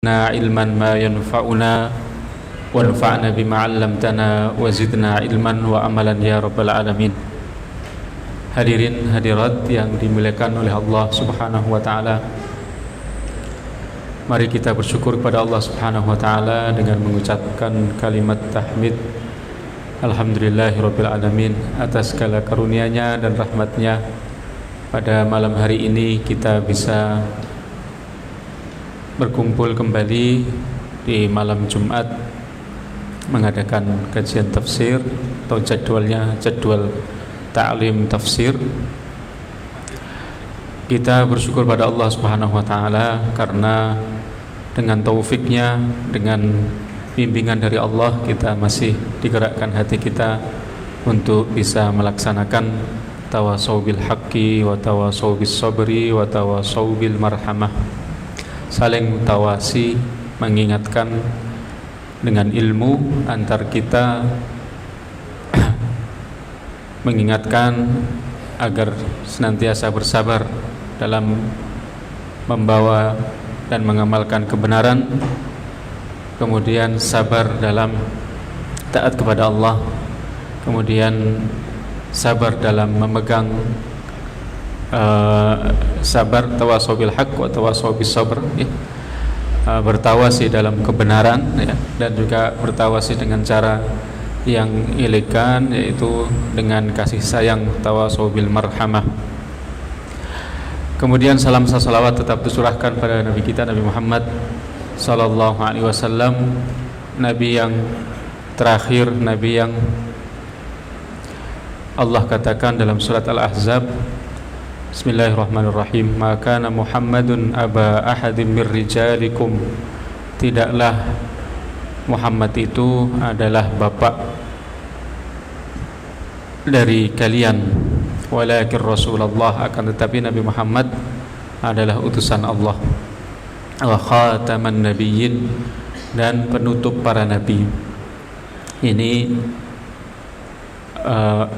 علما ما ينفعنا وانفعنا بما علمتنا وزدنا علما وعملا ya rabbal alamin. Hadirin hadirat yang dimuliakan oleh Allah Subhanahu wa taala. Mari kita bersyukur kepada Allah Subhanahu wa taala dengan mengucapkan kalimat tahmid. Alhamdulillahirabbil alamin atas segala karunia-Nya dan rahmat-Nya. Pada malam hari ini kita bisa berkumpul kembali di malam Jumat mengadakan kajian tafsir atau jadwal ta'lim tafsir. Kita bersyukur pada Allah Subhanahu wa taala karena dengan taufiknya, dengan bimbingan dari Allah, kita masih digerakkan hati kita untuk bisa melaksanakan tawasau bil haqqi wa tawasau bis sabri wa tawasau bil marhamah. Saling tawasi, mengingatkan dengan ilmu antar kita, mengingatkan agar senantiasa bersabar dalam membawa dan mengamalkan kebenaran, kemudian sabar dalam taat kepada Allah, kemudian sabar dalam memegang sabar, tawasau bil haqq wa tawasau bis sabr, bertawasi dalam kebenaran, ya, dan juga bertawasi dengan cara yang elegan, yaitu dengan kasih sayang, tawasau bil marhamah. Kemudian salam salawat tetap disurahkan pada Nabi kita, Nabi Muhammad sallallahu alaihi wasallam, Nabi yang terakhir, Nabi yang Allah katakan dalam surat Al-Ahzab, Bismillahirrahmanirrahim, maka Muhammadun aba ahadim mir rijalikum, tidaklah Muhammad itu adalah bapak dari kalian, walakin Rasulullah, akan tetapi Nabi Muhammad adalah utusan Allah, wa khataman nabiyyin, dan penutup para nabi. Ini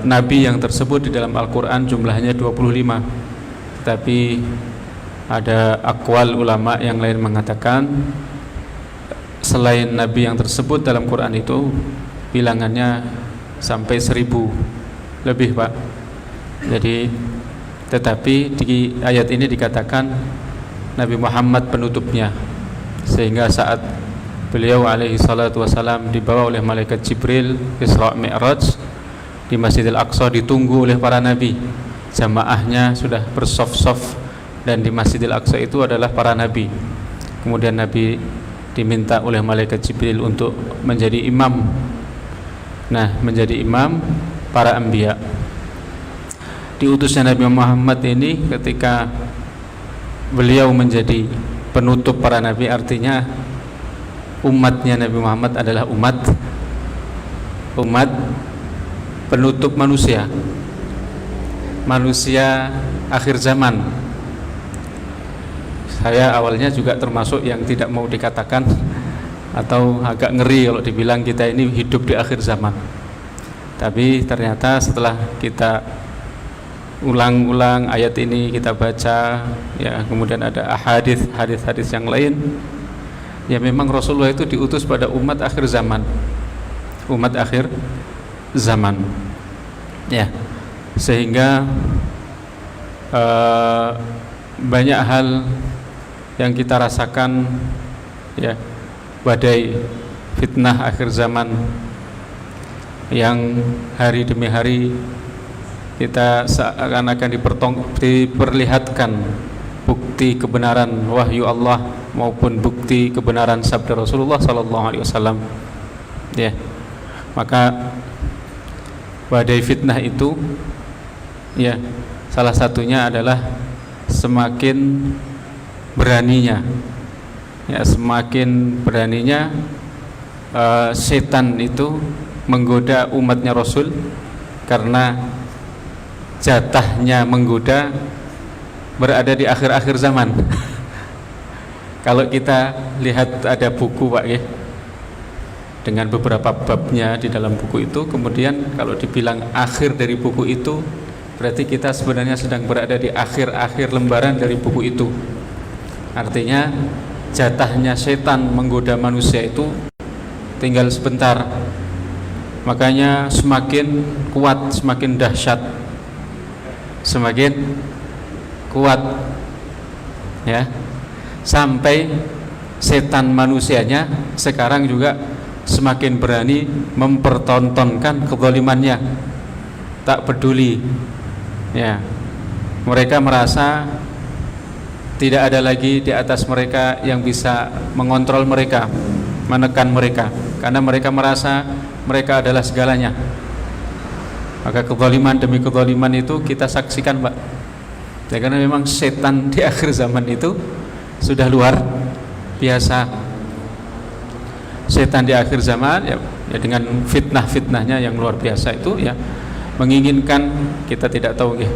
nabi yang tersebut di dalam Al-Quran jumlahnya 25, tetapi ada aqwal ulama yang lain mengatakan selain nabi yang tersebut dalam Quran itu bilangannya sampai 1000 lebih, Pak. Jadi tetapi di ayat ini dikatakan Nabi Muhammad penutupnya, sehingga saat beliau alaihi salatu wassalam dibawa oleh malaikat Jibril Isra Mi'raj di Masjidil Aqsa, ditunggu oleh para nabi, jamaahnya sudah bersaf-saf, dan di Masjidil Aqsa itu adalah para nabi. Kemudian Nabi diminta oleh malaikat Jibril untuk menjadi imam. Nah, menjadi imam para anbiya. Diutusnya Nabi Muhammad ini ketika beliau menjadi penutup para nabi, artinya umatnya Nabi Muhammad adalah umat penutup manusia akhir zaman. Saya awalnya juga termasuk yang tidak mau dikatakan, atau agak ngeri kalau dibilang kita ini hidup di akhir zaman. Tapi ternyata setelah kita ulang-ulang ayat ini, kita baca, ya, kemudian ada hadis yang lain, ya, memang Rasulullah itu diutus pada umat akhir zaman, ya, sehingga banyak hal yang kita rasakan, ya, badai fitnah akhir zaman yang hari demi hari kita seakan-akan diperlihatkan bukti kebenaran wahyu Allah maupun bukti kebenaran sabda Rasulullah sallallahu alaihi wasallam, ya. Maka badai fitnah itu, ya, salah satunya adalah semakin beraninya setan itu menggoda umatnya Rasul, karena jatahnya menggoda berada di akhir-akhir zaman. Kalau kita lihat ada buku, Pak, ya, dengan beberapa babnya di dalam buku itu, kemudian kalau dibilang akhir dari buku itu, berarti kita sebenarnya sedang berada di akhir-akhir lembaran dari buku itu. Artinya jatahnya setan menggoda manusia itu tinggal sebentar. Makanya semakin kuat, semakin dahsyat, semakin kuat, ya, sampai setan manusianya sekarang juga semakin berani mempertontonkan kezalimannya, tak peduli, ya. Mereka merasa tidak ada lagi di atas mereka yang bisa mengontrol mereka, menekan mereka, karena mereka merasa mereka adalah segalanya. Maka kezaliman demi kezaliman itu kita saksikan, Pak. Ya, karena memang setan di akhir zaman itu sudah luar biasa. Setan di akhir zaman ya dengan fitnah-fitnahnya yang luar biasa itu ya menginginkan, kita tidak tahu ya,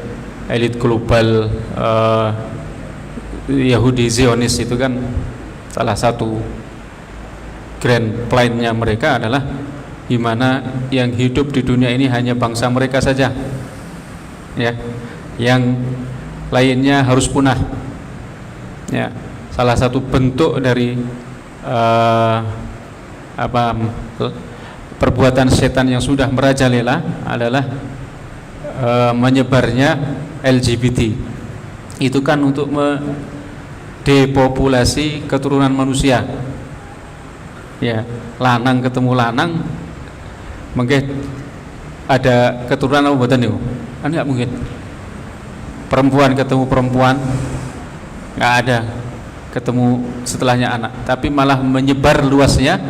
elit global Yahudi Zionis itu kan salah satu grand plan-nya mereka adalah gimana yang hidup di dunia ini hanya bangsa mereka saja, ya, yang lainnya harus punah. Ya, salah satu bentuk dari perbuatan setan yang sudah merajalela adalah menyebarnya LGBT. Itu kan untuk mendepopulasi keturunan manusia. Ya, lanang ketemu lanang, mungkin ada keturunan apa buatan itu? Kan nggak mungkin. Perempuan ketemu perempuan, nggak ada ketemu setelahnya anak. Tapi malah menyebar luasnya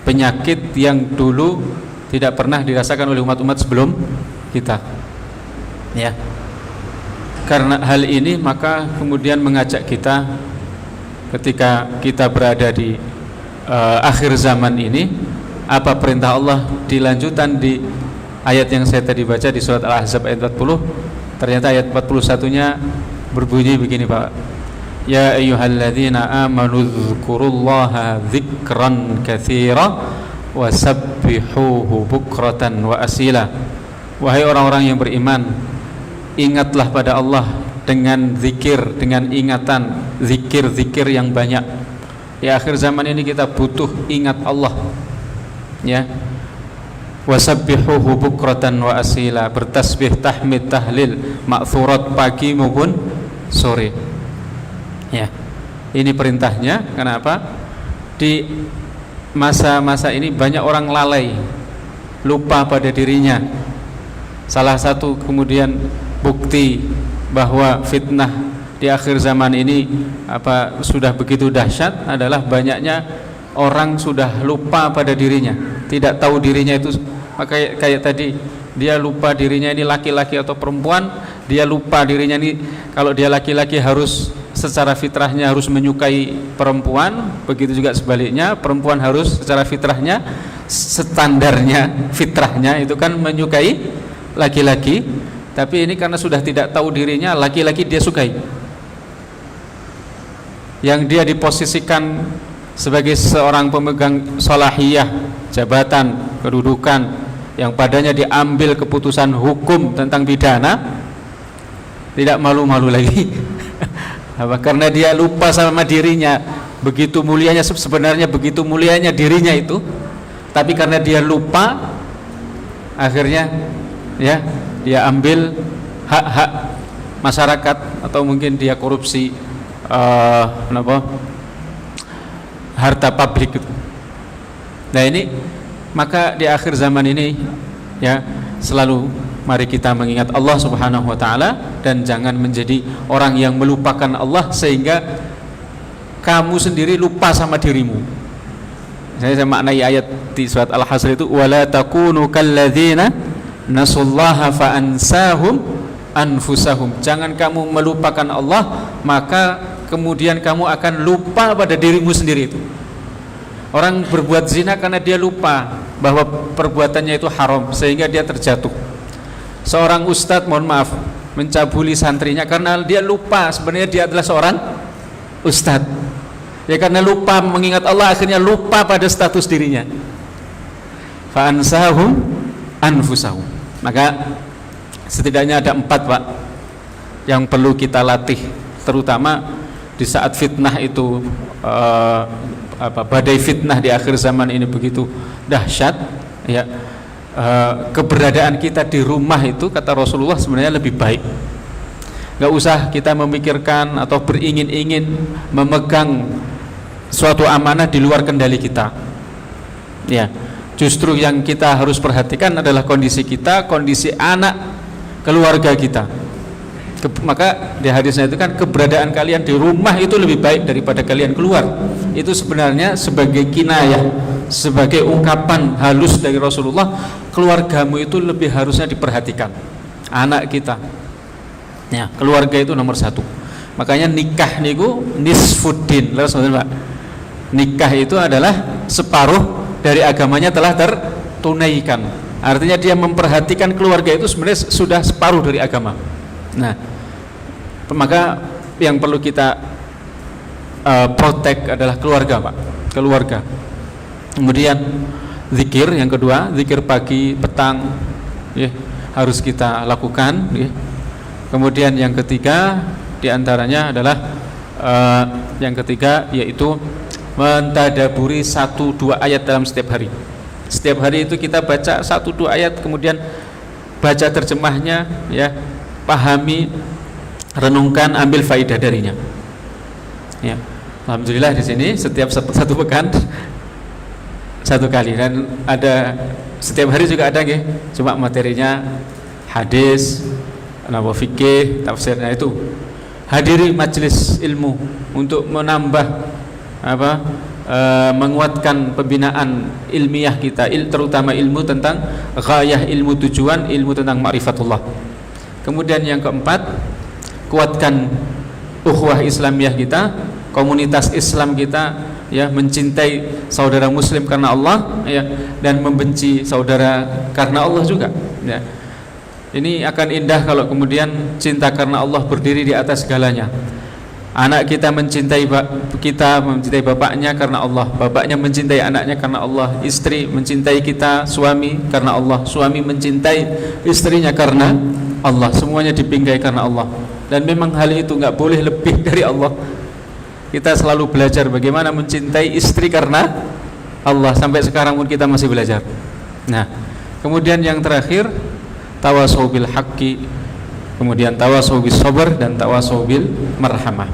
penyakit yang dulu tidak pernah dirasakan oleh umat-umat sebelum kita. Ya, karena hal ini maka kemudian mengajak kita ketika kita berada di akhir zaman ini, apa perintah Allah dilanjutan di ayat yang saya tadi baca di surat Al-Ahzab ayat 40. Ternyata ayat 41-nya berbunyi begini, Pak. Ya ayyuhalladzina amanu dzkurullaha dzikran katsira wasabbihuhu bukratan wa asila. Wahai orang-orang yang beriman, ingatlah pada Allah dengan zikir, dengan ingatan, zikir-zikir yang banyak. Di akhir zaman ini kita butuh ingat Allah, ya. Wasabbihuhu bukratan wa asila, bertasbih, tahmid, tahlil, ma'thurat pagi maupun sore. Ya. Ini perintahnya. Kenapa? Di masa-masa ini banyak orang lalai, lupa pada dirinya. Salah satu kemudian bukti bahwa fitnah di akhir zaman ini sudah begitu dahsyat adalah banyaknya orang sudah lupa pada dirinya, tidak tahu dirinya itu. Maka kayak tadi, dia lupa dirinya ini laki-laki atau perempuan, dia lupa dirinya ini kalau dia laki-laki harus secara fitrahnya harus menyukai perempuan, begitu juga sebaliknya, perempuan harus secara fitrahnya, standarnya fitrahnya itu kan menyukai laki-laki. Tapi ini karena sudah tidak tahu dirinya, laki-laki dia sukai, yang dia diposisikan sebagai seorang pemegang salahiyah, jabatan, kedudukan, yang padanya diambil keputusan hukum tentang pidana, tidak malu-malu lagi. Karena dia lupa sama dirinya. Begitu mulianya, sebenarnya begitu mulianya dirinya itu, tapi karena dia lupa, akhirnya ya dia ambil hak-hak masyarakat, atau mungkin dia korupsi harta publik. Nah ini, maka di akhir zaman ini ya selalu mari kita mengingat Allah Subhanahu wa taala, dan jangan menjadi orang yang melupakan Allah sehingga kamu sendiri lupa sama dirimu. Saya maknai ayat di surat Al-Hasr itu, wala takunu kalladzina nasullaha fa ansahum anfusahum. Jangan kamu melupakan Allah, maka kemudian kamu akan lupa pada dirimu sendiri itu. Orang berbuat zina karena dia lupa bahwa perbuatannya itu haram, sehingga dia terjatuh. Seorang ustadz, mohon maaf, mencabuli santrinya karena dia lupa sebenarnya dia adalah seorang ustadz. Ya karena lupa mengingat Allah, akhirnya lupa pada status dirinya. Fa ansahum anfusahum. Maka setidaknya ada 4, Pak, yang perlu kita latih, terutama di saat fitnah itu badai fitnah di akhir zaman ini begitu dahsyat, ya, keberadaan kita di rumah itu kata Rasulullah sebenarnya lebih baik. Nggak usah kita memikirkan atau beringin-ingin memegang suatu amanah di luar kendali kita. Ya, justru yang kita harus perhatikan adalah kondisi kita, kondisi anak, keluarga kita. Maka di hadisnya itu kan keberadaan kalian di rumah itu lebih baik daripada kalian keluar. Itu sebenarnya sebagai kinayah, sebagai ungkapan halus dari Rasulullah, keluargamu itu lebih harusnya diperhatikan, anak kita. Ya, keluarga itu nomor satu. Makanya nikah niku nisfuddin. Pak, nikah itu adalah separuh dari agamanya telah tertunaikan. Artinya dia memperhatikan keluarga itu sebenarnya sudah separuh dari agama. Nah, maka yang perlu kita protect adalah keluarga, Pak. Keluarga. Kemudian zikir yang kedua, zikir pagi, petang, ya, harus kita lakukan, ya. Kemudian yang ketiga diantaranya adalah yang ketiga yaitu mentadaburi 1-2 ayat dalam setiap hari. Setiap hari itu kita baca 1-2 ayat, kemudian baca terjemahnya, ya, pahami, renungkan, ambil faidah darinya. Ya, alhamdulillah di sini setiap satu pekan 1 kali, dan ada setiap hari juga ada, ya, cuma materinya hadis, nawa fikih, tafsirnya itu. Hadiri majelis ilmu untuk menambah menguatkan pembinaan ilmiah kita, terutama ilmu tentang ghayah, ilmu tujuan, ilmu tentang ma'rifatullah. Kemudian yang keempat, kuatkan ukhuwah Islamiyah kita, komunitas Islam kita, ya, mencintai saudara muslim karena Allah, ya, dan membenci saudara karena Allah juga, ya. Ini akan indah kalau kemudian cinta karena Allah berdiri di atas segalanya. Anak kita mencintai bapaknya karena Allah, bapaknya mencintai anaknya karena Allah, istri mencintai kita, suami karena Allah, suami mencintai istrinya karena Allah, semuanya dibingkai karena Allah. Dan memang hal itu nggak boleh lebih dari Allah. Kita selalu belajar bagaimana mencintai istri karena Allah, sampai sekarang pun kita masih belajar. Nah, kemudian yang terakhir, tawasau bil haqqi, kemudian tawasau bis sabr, dan tawasau bil marhamah.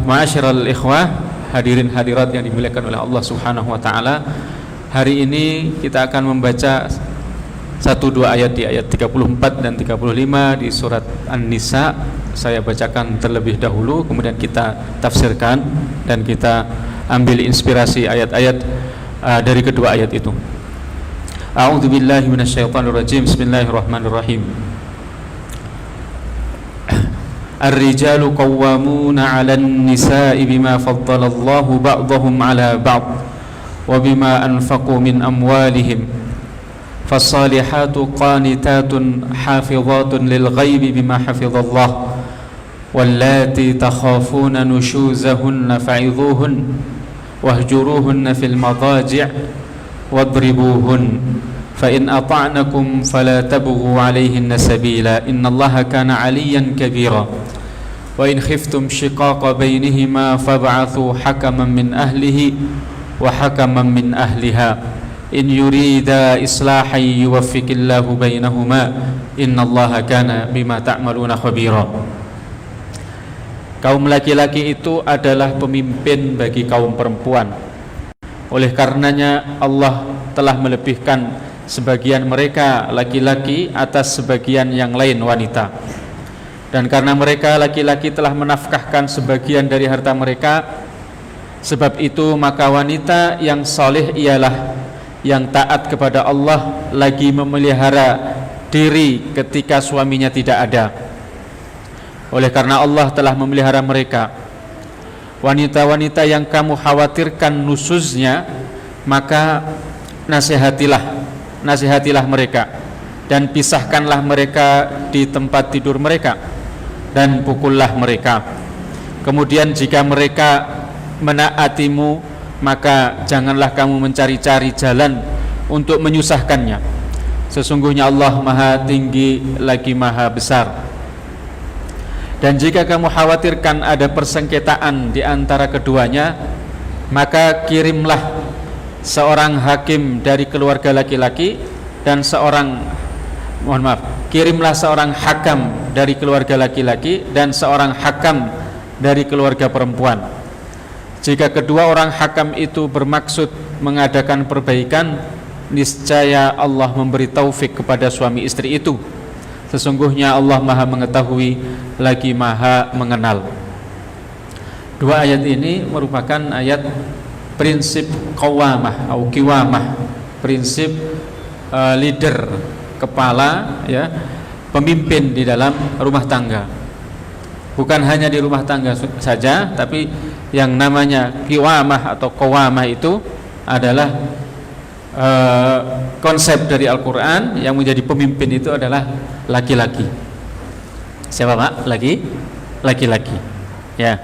Ma'asyiral ikhwah, hadirin hadirat yang dimuliakan oleh Allah Subhanahu wa taala, hari ini kita akan membaca 1-2 ayat di ayat 34 dan 35 di surat An-Nisa. Saya bacakan terlebih dahulu, kemudian kita tafsirkan dan kita ambil inspirasi ayat-ayat dari kedua ayat itu. A'udzu billahi minasyaitonir rajim. Bismillahirrahmanirrahim. Ar-rijalu qawwamuna 'alan nisa'i bima faddalallahu ba'dahum 'ala ba'd wa bima anfaqu min amwalihim. Fas-salihatu qanitatun hafizatun lil ghaibi bima hafizallah. Wallati takhafuna nushuzahunna fa'idhuhun wahjuruhunna fil madaji' wadribuhun fa in ata'nakum fala tabghu 'alayhinna sabila innallaha kana 'aliyyan kabira wa in khiftum shiqaqa bainihima fab'athu hakaman min ahlihi wa hakaman min ahliha in yurida islahan yuwaffiqillahu bainahuma innallaha kana bima ta'maluna khabira. Kaum laki-laki itu adalah pemimpin bagi kaum perempuan. Oleh karenanya Allah telah melebihkan sebagian mereka laki-laki atas sebagian yang lain wanita. Dan karena mereka laki-laki telah menafkahkan sebagian dari harta mereka, sebab itu maka wanita yang saleh ialah yang taat kepada Allah, lagi memelihara diri ketika suaminya tidak ada. Oleh karena Allah telah memelihara mereka, wanita-wanita yang kamu khawatirkan nusuznya, maka nasihatilah mereka dan pisahkanlah mereka di tempat tidur mereka dan pukullah mereka. Kemudian jika mereka menaatimu, maka janganlah kamu mencari-cari jalan untuk menyusahkannya. Sesungguhnya Allah Maha Tinggi lagi Maha Besar. Dan jika kamu khawatirkan ada persengketaan di antara keduanya, maka kirimlah seorang hakim dari keluarga laki-laki dan kirimlah seorang hakam dari keluarga laki-laki dan seorang hakam dari keluarga perempuan. Jika kedua orang hakam itu bermaksud mengadakan perbaikan, niscaya Allah memberi taufik kepada suami istri itu. Sesungguhnya Allah Maha mengetahui lagi Maha mengenal. Dua ayat ini merupakan ayat prinsip qawamah atau qiwamah, prinsip leader, kepala, ya, pemimpin di dalam rumah tangga. Bukan hanya di rumah tangga saja, tapi yang namanya qiwamah atau qawamah itu adalah konsep dari Al-Quran. Yang menjadi pemimpin itu adalah laki-laki. Siapa Pak? Laki-laki. Ya.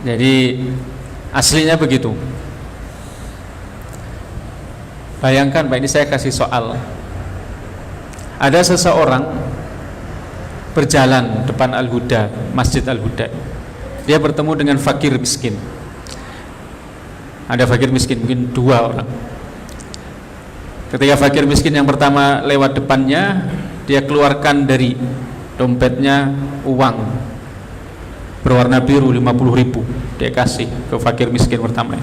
Jadi aslinya begitu. Bayangkan Pak, ini saya kasih soal. Ada seseorang berjalan depan Al-Huda, Masjid Al-Huda. Dia bertemu dengan fakir miskin. Ada fakir miskin, mungkin 2 orang. Ketika fakir miskin yang pertama lewat depannya, dia keluarkan dari dompetnya uang berwarna biru 50.000, dia kasih ke fakir miskin pertama.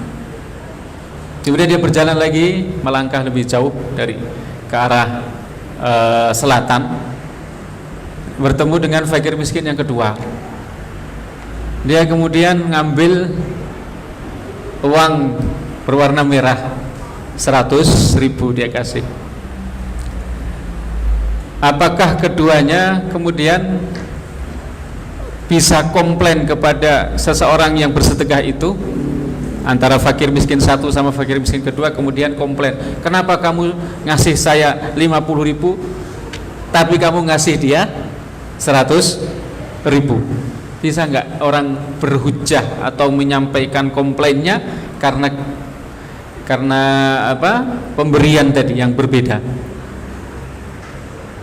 Kemudian dia berjalan lagi, melangkah lebih jauh dari ke arah selatan, bertemu dengan fakir miskin yang kedua. Dia kemudian ngambil uang berwarna merah 100.000, dia kasih. Apakah keduanya kemudian bisa komplain kepada seseorang yang bersedekah itu? Antara fakir miskin satu sama fakir miskin kedua kemudian komplain, kenapa kamu ngasih saya 50.000 tapi kamu ngasih dia 100.000? Bisa nggak orang berhujah atau menyampaikan komplainnya karena apa? Pemberian tadi yang berbeda.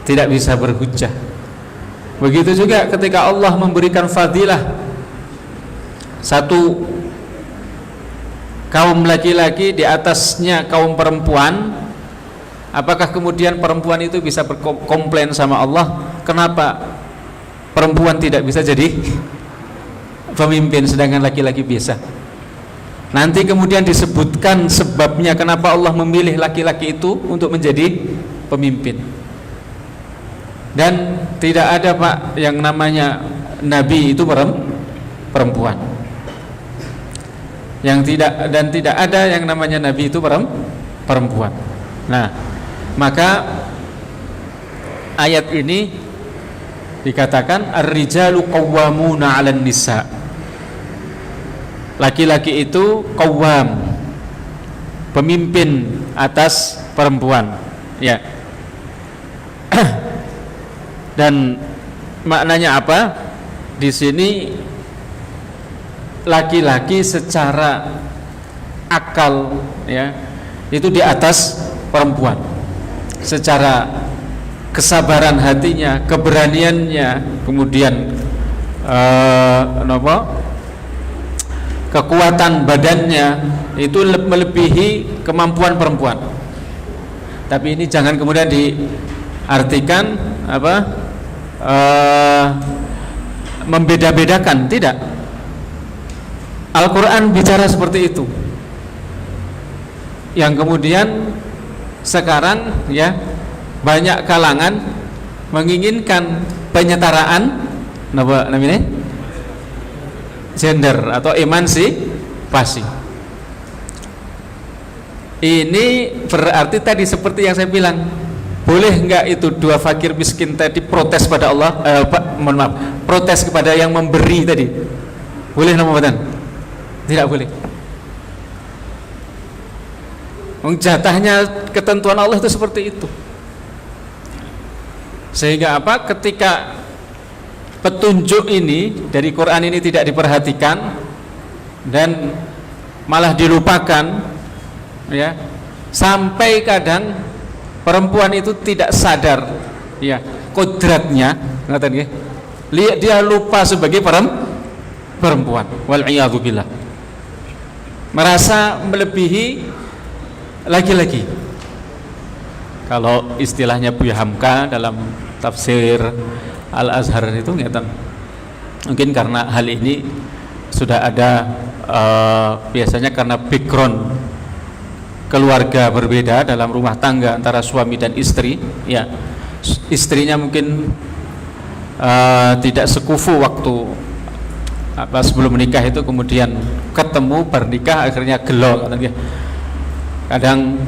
Tidak bisa berhujah. Begitu juga ketika Allah memberikan fadilah satu kaum laki-laki di atasnya kaum perempuan, apakah kemudian perempuan itu bisa berkomplain sama Allah, kenapa perempuan tidak bisa jadi pemimpin sedangkan laki-laki bisa? Nanti kemudian disebutkan sebabnya kenapa Allah memilih laki-laki itu untuk menjadi pemimpin. Dan tidak ada Pak yang namanya nabi itu perempuan. Tidak ada yang namanya nabi itu perempuan. Nah, maka ayat ini dikatakan ar-rijalu qawwamuna 'alan nisa. Laki-laki itu qawwam, pemimpin atas perempuan, ya. Dan maknanya apa? Di sini laki-laki secara akal, ya, itu di atas perempuan. Secara kesabaran hatinya, keberaniannya, kemudian kekuatan badannya itu melebihi kemampuan perempuan. Tapi ini jangan kemudian diartikan apa? Membeda-bedakan, tidak. Al-Quran bicara seperti itu. Yang kemudian sekarang, ya, banyak kalangan menginginkan penyetaraan namanya gender atau emansipasi. Ini berarti tadi seperti yang saya bilang, boleh enggak itu 2 fakir miskin tadi protes pada Allah, protes kepada yang memberi tadi? Boleh namanya? Tidak boleh. Jatahnya ketentuan Allah itu seperti itu. Sehingga apa? Ketika petunjuk ini dari Quran ini tidak diperhatikan dan malah dilupakan, ya, sampai kadang perempuan itu tidak sadar, ya, kodratnya, ngaten nggih, Dia lupa sebagai perempuan. Wal iyadzu billah. Merasa melebihi laki-laki. Kalau istilahnya Buya Hamka dalam tafsir Al-Azhar itu ngeten. Mungkin karena hal ini sudah ada biasanya karena background keluarga berbeda dalam rumah tangga antara suami dan istri, ya. Istrinya mungkin tidak sekufu waktu sebelum menikah itu, kemudian ketemu bernikah akhirnya gelo. Kadang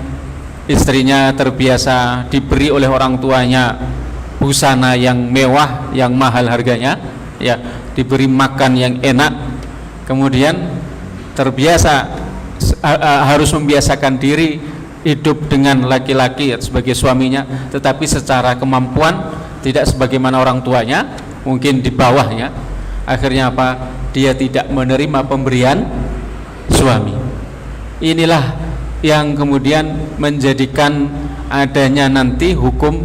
istrinya terbiasa diberi oleh orang tuanya busana yang mewah, yang mahal harganya, ya, diberi makan yang enak, kemudian terbiasa harus membiasakan diri hidup dengan laki-laki sebagai suaminya, tetapi secara kemampuan tidak sebagaimana orang tuanya, mungkin di bawahnya. Akhirnya apa? Dia tidak menerima pemberian suami. Inilah yang kemudian menjadikan adanya nanti hukum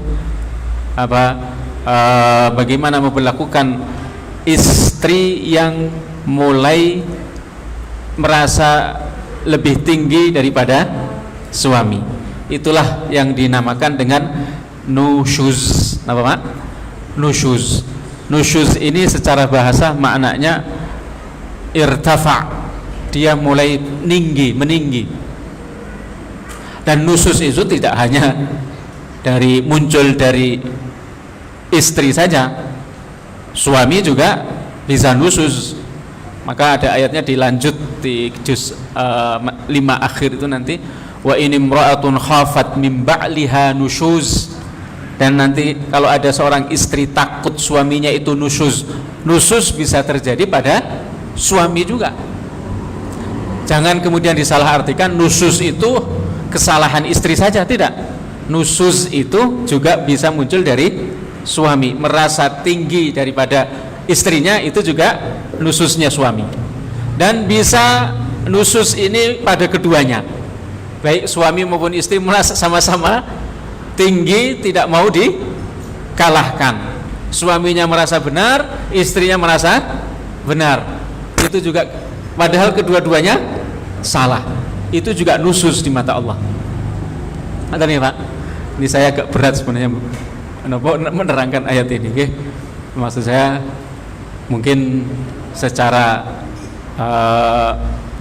bagaimana memperlakukan istri yang mulai merasa lebih tinggi daripada suami. Itulah yang dinamakan dengan nusyuz. Apa Pak? Nusyuz. Nusyuz ini secara bahasa maknanya irtafa, dia mulai meninggi. Dan nusyuz itu tidak hanya muncul dari istri saja, suami juga bisa nusyuz. Maka ada ayatnya dilanjut di juz 5 akhir itu nanti, wa inimra'atun khafat min ba'liha nusyuz. Dan nanti kalau ada seorang istri takut suaminya itu nusyuz bisa terjadi pada suami juga. Jangan kemudian disalahartikan nusyuz itu kesalahan istri saja, tidak. Nusyuz itu juga bisa muncul dari suami, merasa tinggi daripada istrinya, itu juga nusyuznya suami. Dan bisa nusyuz ini pada keduanya, baik suami maupun istri merasa sama-sama tinggi, tidak mau dikalahkan. Suaminya merasa benar, istrinya merasa benar. Itu juga padahal kedua-duanya salah. Itu juga nusyuz di mata Allah. Ada nih Pak, ini saya agak berat sebenarnya menerangkan ayat ini. Okay? Maksud saya mungkin secara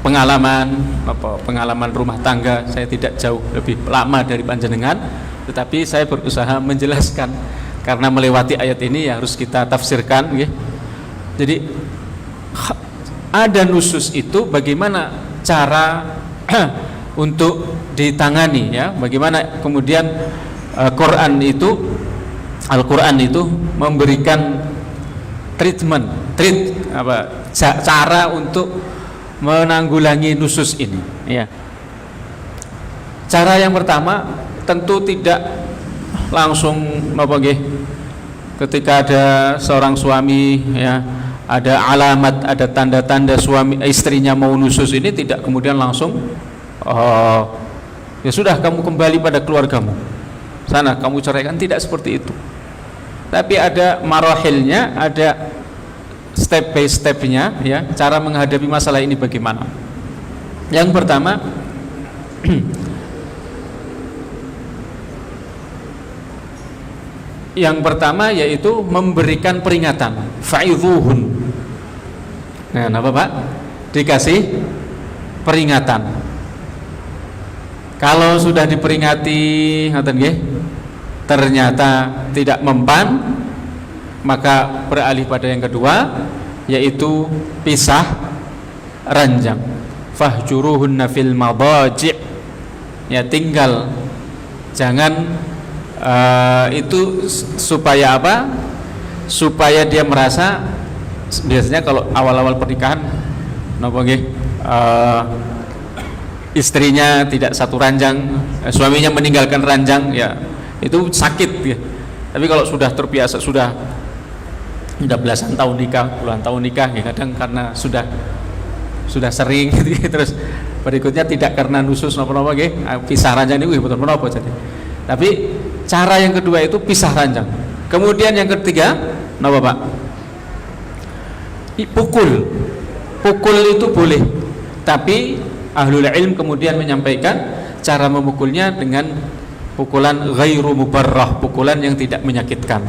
pengalaman rumah tangga saya tidak jauh lebih lama dari panjenengan, tetapi saya berusaha menjelaskan karena melewati ayat ini ya harus kita tafsirkan. Okay? Jadi ada nusyuz itu bagaimana cara untuk ditangani, ya, bagaimana kemudian Al-Quran itu memberikan cara untuk menanggulangi nusyuz ini, ya. Cara yang pertama tentu tidak langsung ketika ada seorang suami, ya, ada alamat, ada tanda-tanda istrinya mau nusyuz ini, tidak kemudian langsung ya sudah kamu kembali pada keluargamu, sana kamu ceraikan, tidak seperti itu. Tapi ada marahilnya, ada step by stepnya, ya, cara menghadapi masalah ini bagaimana. Yang pertama yaitu memberikan peringatan, fa'idhuhun. Nah, apa Pak? Dikasih peringatan. Kalau sudah diperingati, ternyata tidak mempan, maka beralih pada yang kedua, yaitu pisah ranjang. Fahjuruhunna fil madaji', ya, tinggal, jangan itu supaya apa? Supaya dia merasa, biasanya kalau awal-awal pernikahan istrinya tidak satu ranjang, suaminya meninggalkan ranjang, ya itu sakit, ya. Tapi kalau sudah terbiasa, sudah belasan tahun nikah, puluhan tahun nikah, ya kadang karena sudah sering gitu, terus berikutnya tidak karena nusyuz napa-napa pisah ranjang niku betul menapa jadi. Tapi cara yang kedua itu pisah ranjang. Kemudian yang ketiga napa Pak? Pukul itu boleh, tapi ahlul ilm kemudian menyampaikan cara memukulnya dengan pukulan ghairu mubarrah, pukulan yang tidak menyakitkan.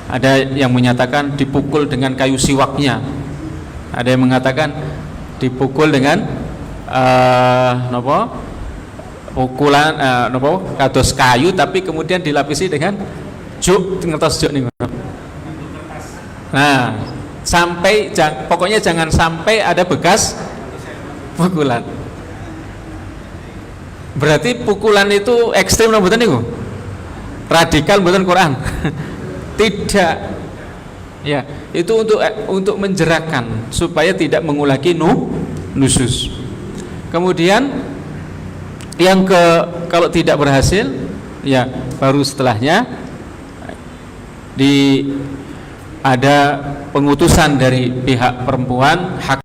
Ada yang menyatakan dipukul dengan kayu siwaknya, ada yang mengatakan dipukul dengan pukulan kados kayu tapi kemudian dilapisi dengan juk, ngertos juk nih. Nah, pokoknya jangan sampai ada bekas pukulan. Berarti pukulan itu ekstrim mboten niku? Radikal mboten Quran? Tidak. Ya, itu untuk menjerakkan supaya tidak mengulangi nusus. Kemudian kalau tidak berhasil, ya baru setelahnya ada pengutusan dari pihak perempuan, hak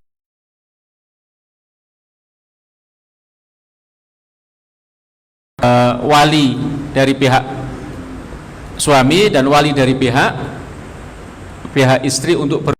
wali dari pihak suami dan wali dari pihak istri untuk